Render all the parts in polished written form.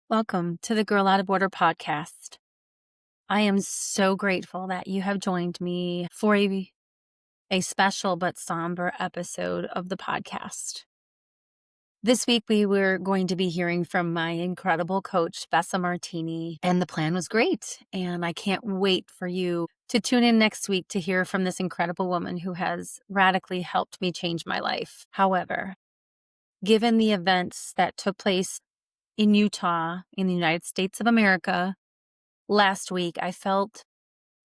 Welcome to the Girl Out of Order podcast. I am so grateful that you have joined me for a special but somber episode of the podcast. This week, we were going to be hearing from my incredible coach, Bessa Martini, and the plan was great. And I can't wait for you to tune in next week to hear from this incredible woman who has radically helped me change my life. However, given the events that took place in Utah, in the United States of America, last week, I felt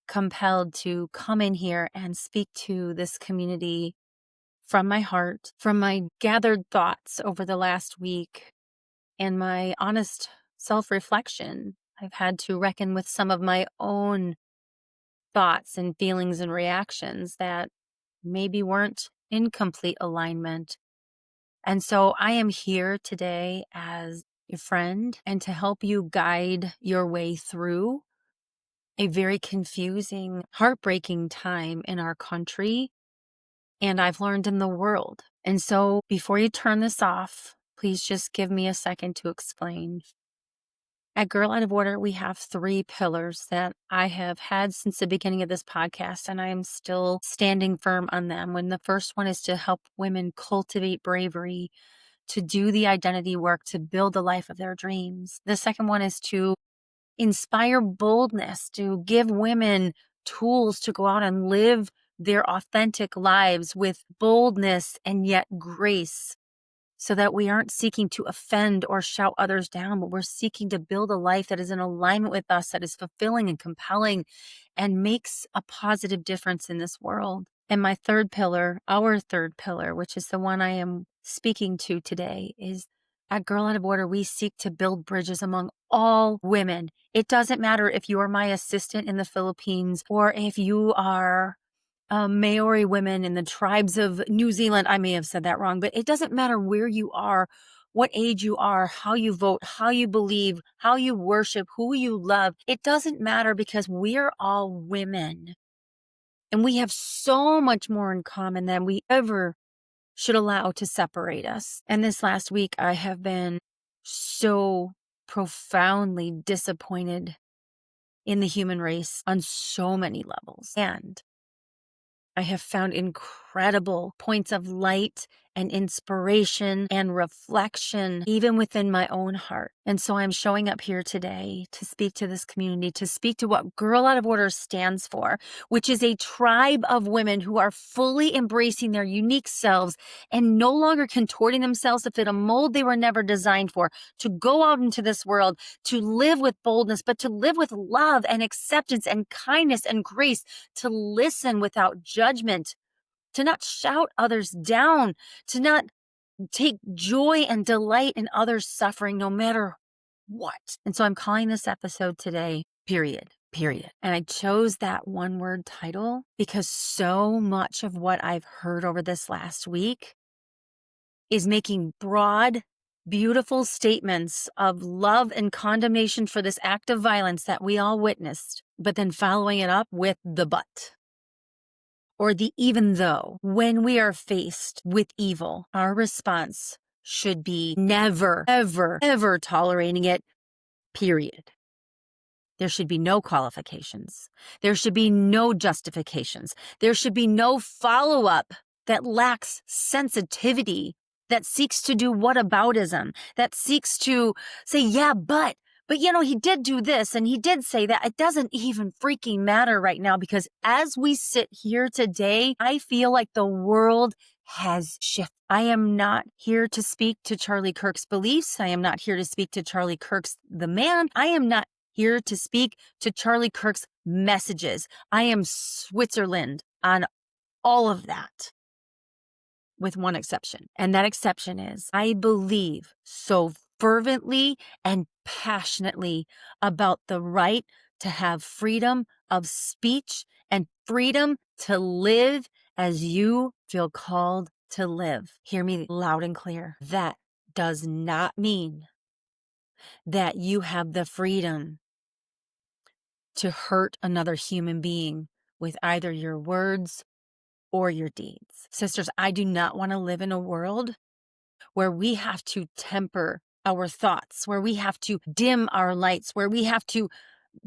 compelled to come in here and speak to this community from my heart, from my gathered thoughts over the last week, and my honest self-reflection. I've had to reckon with some of my own thoughts and feelings and reactions that maybe weren't in complete alignment. And so I am here today as your friend and to help you guide your way through a very confusing, heartbreaking time in our country, and I've learned in the world. And so before you turn this off, please just give me a second to explain. At Girl Out of Order, we have 3 pillars that I have had since the beginning of this podcast, and I am still standing firm on them. When the first one is to help women cultivate bravery, to do the identity work, to build the life of their dreams. The second one is to inspire boldness, to give women tools to go out and live their authentic lives with boldness and yet grace, so that we aren't seeking to offend or shout others down, but we're seeking to build a life that is in alignment with us, that is fulfilling and compelling and makes a positive difference in this world. And my third pillar, our third pillar, which is the one I am speaking to today, is at Girl Out of Order, we seek to build bridges among all women. It doesn't matter if you are my assistant in the Philippines or if you are Maori women in the tribes of New Zealand. I may have said that wrong, but it doesn't matter where you are, what age you are, how you vote, how you believe, how you worship, who you love. It doesn't matter because we're all women. And we have so much more in common than we ever should allow to separate us. And this last week, I have been so profoundly disappointed in the human race on so many levels. And I have found incredible points of light and inspiration and reflection, even within my own heart. And so I'm showing up here today to speak to this community, to speak to what Girl Out of Order stands for, which is a tribe of women who are fully embracing their unique selves and no longer contorting themselves to fit a mold they were never designed for, to go out into this world, to live with boldness, but to live with love and acceptance and kindness and grace, to listen without judgment, to not shout others down, to not take joy and delight in others' suffering no matter what. And so I'm calling this episode today, Period. And I chose that one word title because so much of what I've heard over this last week is making broad, beautiful statements of love and condemnation for this act of violence that we all witnessed, but then following it up with the but. Or the even though. When we are faced with evil, our response should be never, ever, ever tolerating it, period. There should be no qualifications. There should be no justifications. There should be no follow-up that lacks sensitivity, that seeks to do whataboutism, that seeks to say, yeah, but he did do this and he did say that. It doesn't even freaking matter right now, because as we sit here today, I feel like the world has shifted. I am not here to speak to Charlie Kirk's beliefs. I am not here to speak to Charlie Kirk's the man. I am not here to speak to Charlie Kirk's messages. I am Switzerland on all of that, with one exception. And that exception is I believe so fervently and passionately about the right to have freedom of speech and freedom to live as you feel called to live. Hear me loud and clear. That does not mean that you have the freedom to hurt another human being with either your words or your deeds. Sisters, I do not want to live in a world where we have to temper our thoughts, where we have to dim our lights, where we have to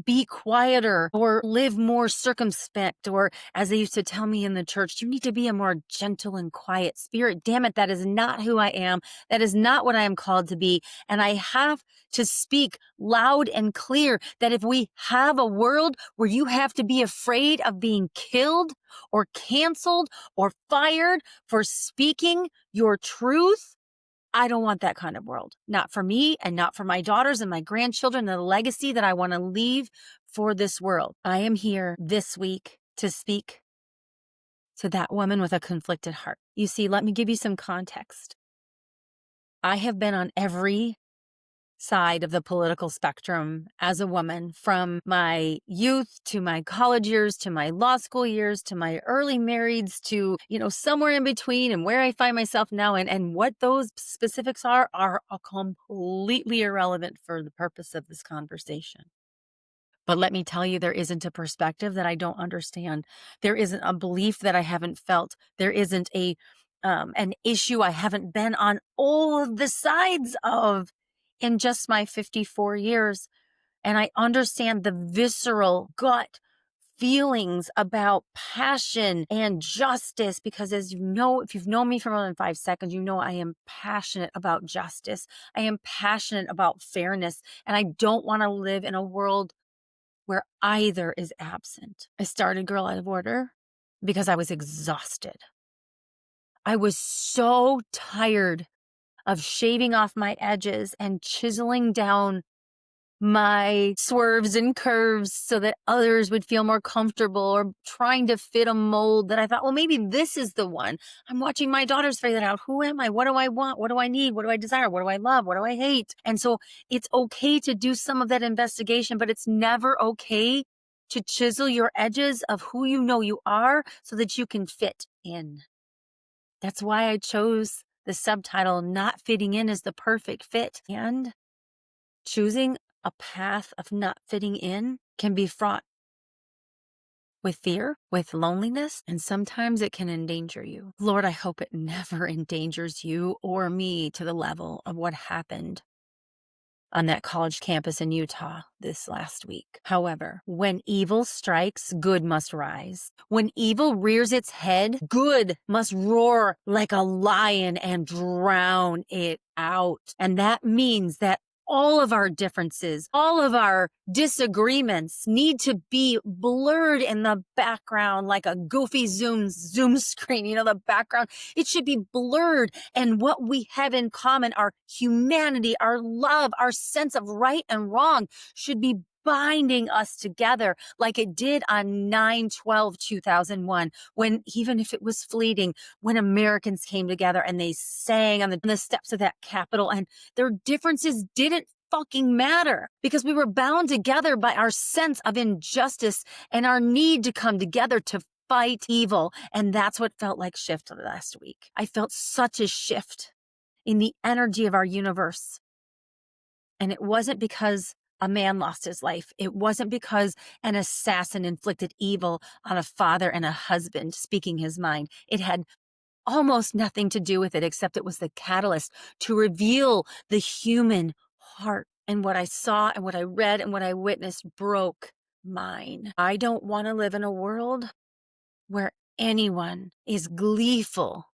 be quieter or live more circumspect, or as they used to tell me in the church, you need to be a more gentle and quiet spirit. Damn it, that is not who I am. That is not what I am called to be. And I have to speak loud and clear that if we have a world where you have to be afraid of being killed or canceled or fired for speaking your truth, I don't want that kind of world. Not for me and not for my daughters and my grandchildren, the legacy that I want to leave for this world. I am here this week to speak to that woman with a conflicted heart. You see, let me give you some context. I have been on every side of the political spectrum as a woman, from my youth to my college years to my law school years to my early marrieds to, somewhere in between, and where I find myself now and what those specifics are completely irrelevant for the purpose of this conversation. But let me tell you, there isn't a perspective that I don't understand. There isn't a belief that I haven't felt. There isn't an issue I haven't been on all of the sides of in just my 54 years. And I understand the visceral gut feelings about passion and justice, because as you know, if you've known me for more than 5 seconds, you know I am passionate about justice. I am passionate about fairness. And I don't want to live in a world where either is absent. I started Girl Out of Order because I was exhausted. I was so tired of shaving off my edges and chiseling down my swerves and curves so that others would feel more comfortable, or trying to fit a mold that I thought, well, maybe this is the one. I'm watching my daughters figure that out. Who am I? What do I want? What do I need? What do I desire? What do I love? What do I hate? And so it's okay to do some of that investigation, but it's never okay to chisel your edges of who you know you are so that you can fit in. That's why I chose the subtitle, Not Fitting In is the Perfect Fit. And choosing a path of not fitting in can be fraught with fear, with loneliness, and sometimes it can endanger you. Lord, I hope it never endangers you or me to the level of what happened on that college campus in Utah this last week. However, when evil strikes, good must rise. When evil rears its head, good must roar like a lion and drown it out. And that means that all of our differences, all of our disagreements need to be blurred in the background like a goofy zoom screen. The background, it should be blurred. And what we have in common, our humanity, our love, our sense of right and wrong, should be binding us together like it did on 9/12/2001, when, even if it was fleeting, when Americans came together and they sang on the steps of that Capitol, and their differences didn't fucking matter because we were bound together by our sense of injustice and our need to come together to fight evil. And that's what felt like shift last week. I felt such a shift in the energy of our universe. And it wasn't because a man lost his life. It wasn't because an assassin inflicted evil on a father and a husband speaking his mind. It had almost nothing to do with it, except it was the catalyst to reveal the human heart. And what I saw and what I read and what I witnessed broke mine. I don't want to live in a world where anyone is gleeful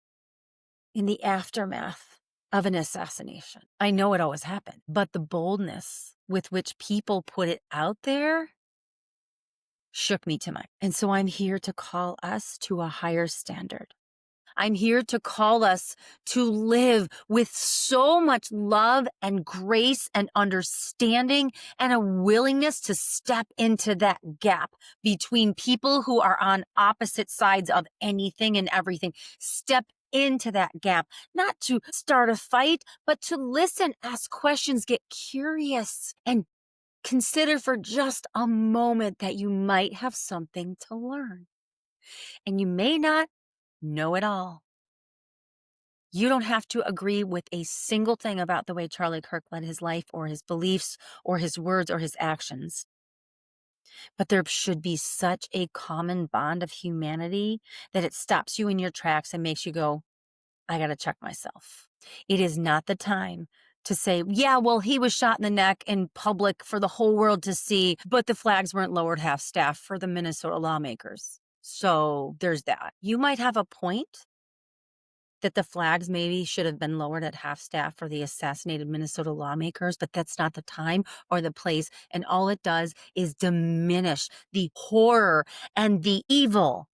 in the aftermath of an assassination. I know it always happened, but the boldness with which people put it out there shook me to my. And so I'm here to call us to a higher standard. I'm here to call us to live with so much love and grace and understanding and a willingness to step into that gap between people who are on opposite sides of anything and everything. Step into that gap, not to start a fight, but to listen, ask questions, get curious, and consider for just a moment that you might have something to learn. And you may not know it all. You don't have to agree with a single thing about the way Charlie Kirk led his life or his beliefs or his words or his actions. But there should be such a common bond of humanity that it stops you in your tracks and makes you go, I got to check myself. It is not the time to say, yeah, well, he was shot in the neck in public for the whole world to see, but the flags weren't lowered half-staff for the Minnesota lawmakers. So there's that. You might have a point that the flags maybe should have been lowered at half-staff for the assassinated Minnesota lawmakers, but that's not the time or the place. And all it does is diminish the horror and the evil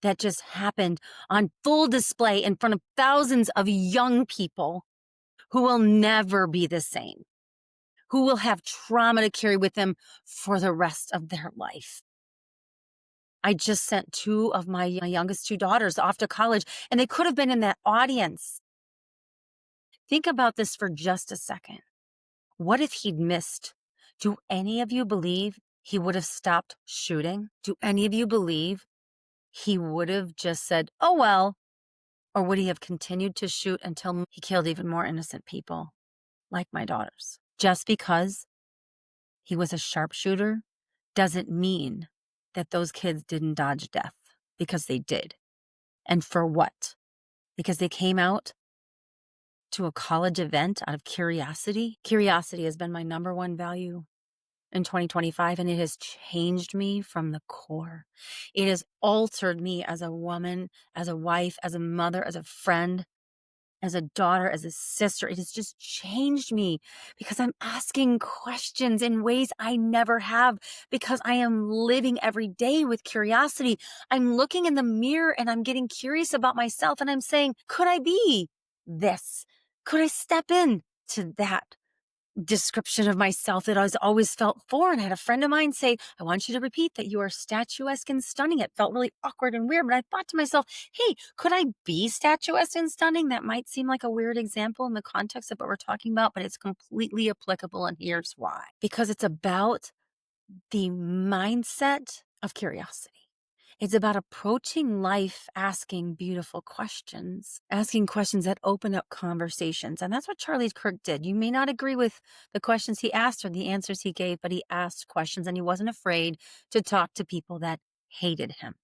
that just happened on full display in front of thousands of young people who will never be the same, who will have trauma to carry with them for the rest of their life. I just sent two of my youngest two daughters off to college, and they could have been in that audience. Think about this for just a second. What if he'd missed? Do any of you believe he would have stopped shooting? Do any of you believe he would have just said, oh, well, or would he have continued to shoot until he killed even more innocent people like my daughters? Just because he was a sharpshooter doesn't mean that those kids didn't dodge death, because they did. And for what? Because they came out to a college event out of curiosity. Curiosity has been my number one value in 2025, and it has changed me from the core. It has altered me as a woman, as a wife, as a mother, as a friend, as a daughter, as a sister. It has just changed me because I'm asking questions in ways I never have, because I am living every day with curiosity. I'm looking in the mirror and I'm getting curious about myself, and I'm saying, could I be this? Could I step in to that description of myself that I was always felt foreign? I had a friend of mine say, I want you to repeat that you are statuesque and stunning. It felt really awkward and weird, but I thought to myself, hey, could I be statuesque and stunning? That might seem like a weird example in the context of what we're talking about, but it's completely applicable, and here's why. Because it's about the mindset of curiosity. It's about approaching life asking beautiful questions, asking questions that open up conversations. And that's what Charlie Kirk did. You may not agree with the questions he asked or the answers he gave, but he asked questions, and he wasn't afraid to talk to people that hated him.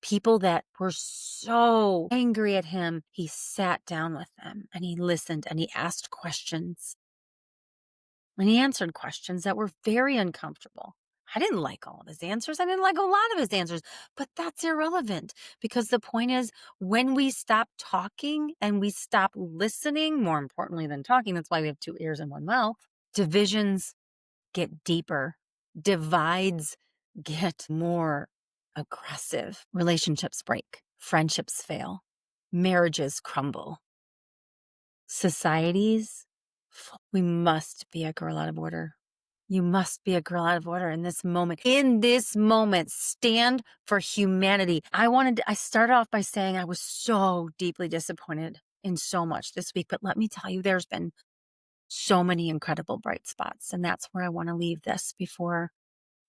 People that were so angry at him. He sat down with them and he listened and he asked questions. And he answered questions that were very uncomfortable. I didn't like all of his answers. I didn't like a lot of his answers, but that's irrelevant, because the point is, when we stop talking and we stop listening, more importantly than talking, that's why we have two ears and one mouth, divisions get deeper, divides get more aggressive, relationships break, friendships fail, marriages crumble, societies, we must be a girl out of order. You must be a girl out of order in this moment. In this moment, stand for humanity. I started off by saying I was so deeply disappointed in so much this week, but let me tell you, there's been so many incredible bright spots. And that's where I want to leave this before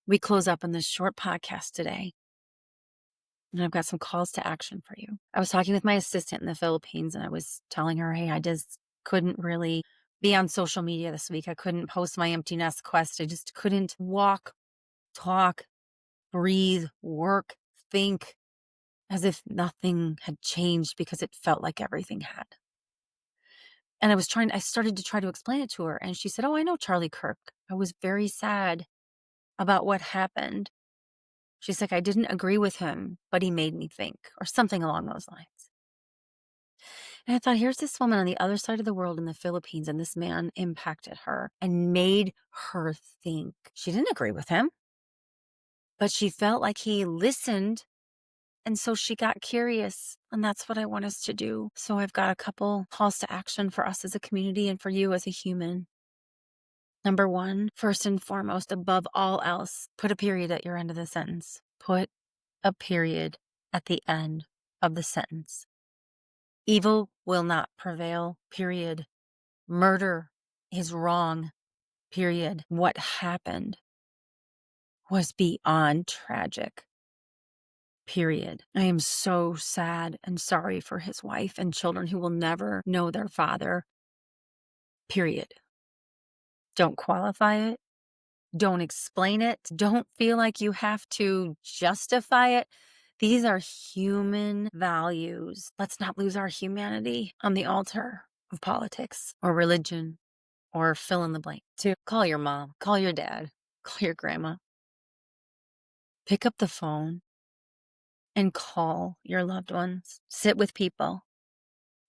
we close up on this short podcast today. And I've got some calls to action for you. I was talking with my assistant in the Philippines, and I was telling her, hey, I just couldn't really be on social media this week. I couldn't post my empty nest quest. I just couldn't walk, talk, breathe, work, think as if nothing had changed, because it felt like everything had. And I started to try to explain it to her. And she said, oh, I know Charlie Kirk. I was very sad about what happened. She's like, I didn't agree with him, but he made me think, or something along those lines. And I thought, here's this woman on the other side of the world in the Philippines, and this man impacted her and made her think. She didn't agree with him, but she felt like he listened. And so she got curious, and that's what I want us to do. So I've got a couple calls to action for us as a community and for you as a human. Number one, first and foremost, above all else, put a period at your end of the sentence. Put a period at the end of the sentence. Evil will not prevail, period. Murder is wrong, period. What happened was beyond tragic, period. I am so sad and sorry for his wife and children who will never know their father, period. Don't qualify it. Don't explain it. Don't feel like you have to justify it. These are human values. Let's not lose our humanity on the altar of politics or religion or fill in the blank, to call your mom, call your dad, call your grandma. Pick up the phone and call your loved ones. Sit with people,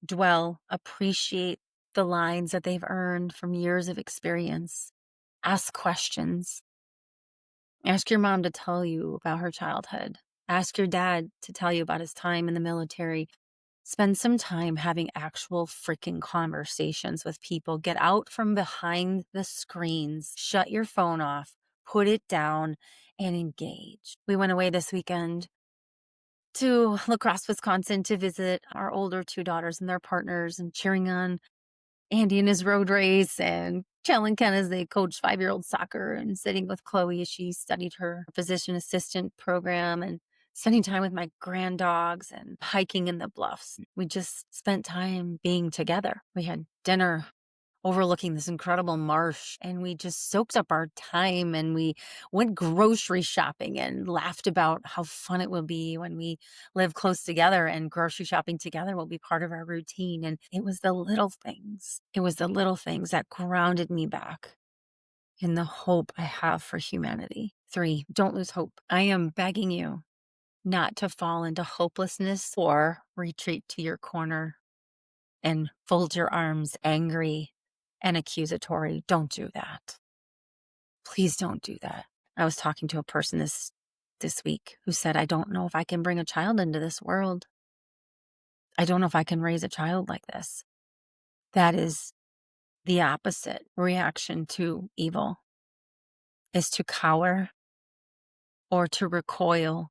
dwell, appreciate the lines that they've earned from years of experience. Ask questions. Ask your mom to tell you about her childhood. Ask your dad to tell you about his time in the military. Spend some time having actual freaking conversations with people. Get out from behind the screens. Shut your phone off. Put it down and engage. We went away this weekend to La Crosse, Wisconsin to visit our older two daughters and their partners and cheering on Andy in his road race and telling Ken as they coach 5-year-old soccer and sitting with Chloe as she studied her physician assistant program and spending time with my grand dogs and hiking in the bluffs. We just spent time being together. We had dinner overlooking this incredible marsh and we just soaked up our time and we went grocery shopping and laughed about how fun it will be when we live close together and grocery shopping together will be part of our routine. And it was the little things. It was the little things that grounded me back in the hope I have for humanity. 3, don't lose hope. I am begging you not to fall into hopelessness or retreat to your corner and fold your arms angry and accusatory. Don't do that. Please don't do that. I was talking to a person this week who said, I don't know if I can bring a child into this world. I don't know if I can raise a child like this. That is the opposite reaction to evil, is to cower or to recoil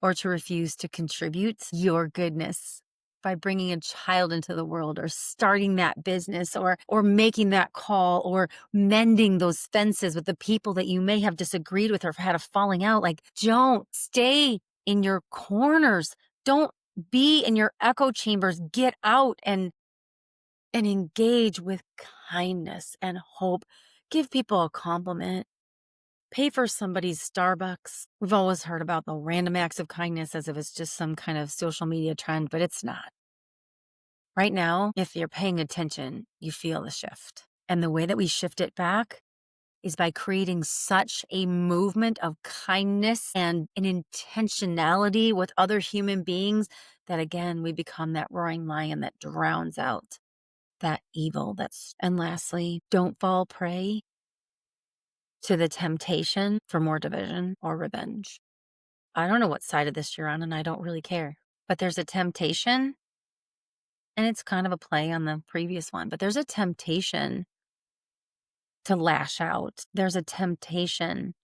or to refuse to contribute your goodness by bringing a child into the world or starting that business or making that call or mending those fences with the people that you may have disagreed with or had a falling out. Like, don't stay in your corners. Don't be in your echo chambers. Get out and engage with kindness and hope. Give people a compliment. Pay for somebody's Starbucks. We've always heard about the random acts of kindness as if it's just some kind of social media trend, but it's not. Right now, if you're paying attention, you feel the shift. And the way that we shift it back is by creating such a movement of kindness and an intentionality with other human beings that, again, we become that roaring lion that drowns out that evil. And lastly, don't fall prey to the temptation for more division or revenge. I don't know what side of this you're on, and I don't really care. But there's a temptation, and it's kind of a play on the previous one, but there's a temptation to lash out. There's a temptation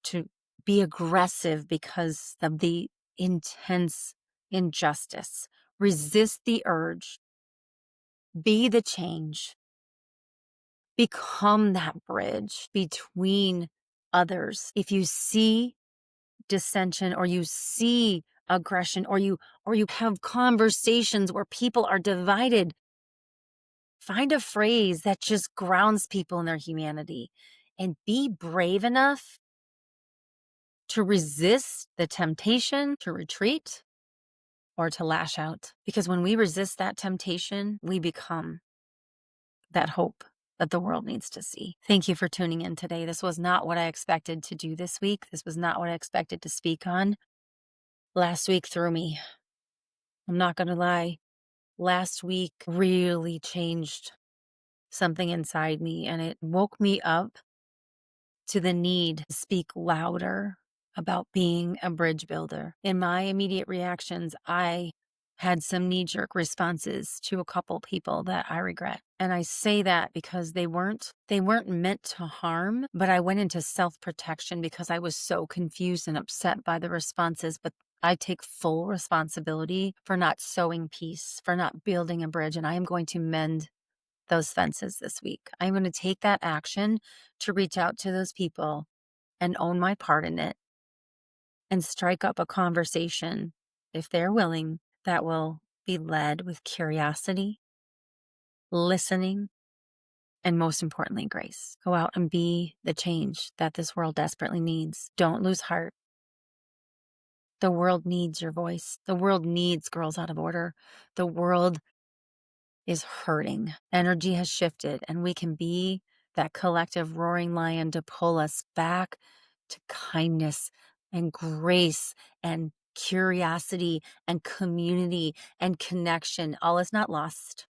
to be aggressive because of the intense injustice. Resist the urge. Be the change. Become that bridge between others. If you see dissension or you see aggression or you have conversations where people are divided, find a phrase that just grounds people in their humanity and be brave enough to resist the temptation to retreat or to lash out. Because when we resist that temptation, we become that hope that the world needs to see. Thank you for tuning in today. This was not what I expected to do this week. This was not what I expected to speak on. Last week threw me. I'm not going to lie. Last week really changed something inside me, and it woke me up to the need to speak louder about being a bridge builder. In my immediate reactions, I had some knee-jerk responses to a couple people that I regret. And I say that because they weren't meant to harm, but I went into self-protection because I was so confused and upset by the responses. But I take full responsibility for not sowing peace, for not building a bridge, and I am going to mend those fences this week. I'm going to take that action to reach out to those people and own my part in it and strike up a conversation, if they're willing, that will be led with curiosity, listening, and most importantly, grace. Go out and be the change that this world desperately needs. Don't lose heart. The world needs your voice. The world needs Girls Out of Order. The world is hurting. Energy has shifted, and we can be that collective roaring lion to pull us back to kindness and grace and curiosity and community and connection. All is not lost.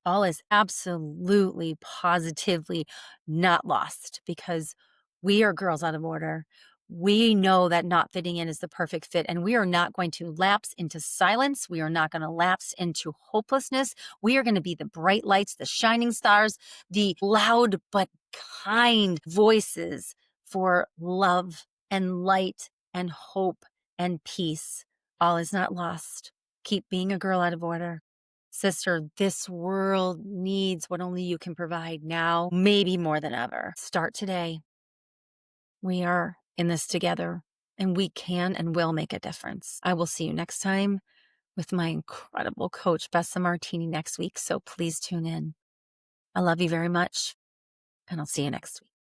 All is absolutely, positively not lost, because we are girls out of order. We know that not fitting in is the perfect fit, and we are not going to lapse into silence. We are not going to lapse into hopelessness. We are going to be the bright lights, the shining stars, the loud but kind voices for love and light and hope and peace. All is not lost. Keep being a girl out of order. Sister, this world needs what only you can provide now, maybe more than ever. Start today. We are in this together, and we can and will make a difference. I will see you next time with my incredible coach, Bessa Martini, next week. So please tune in. I love you very much, and I'll see you next week.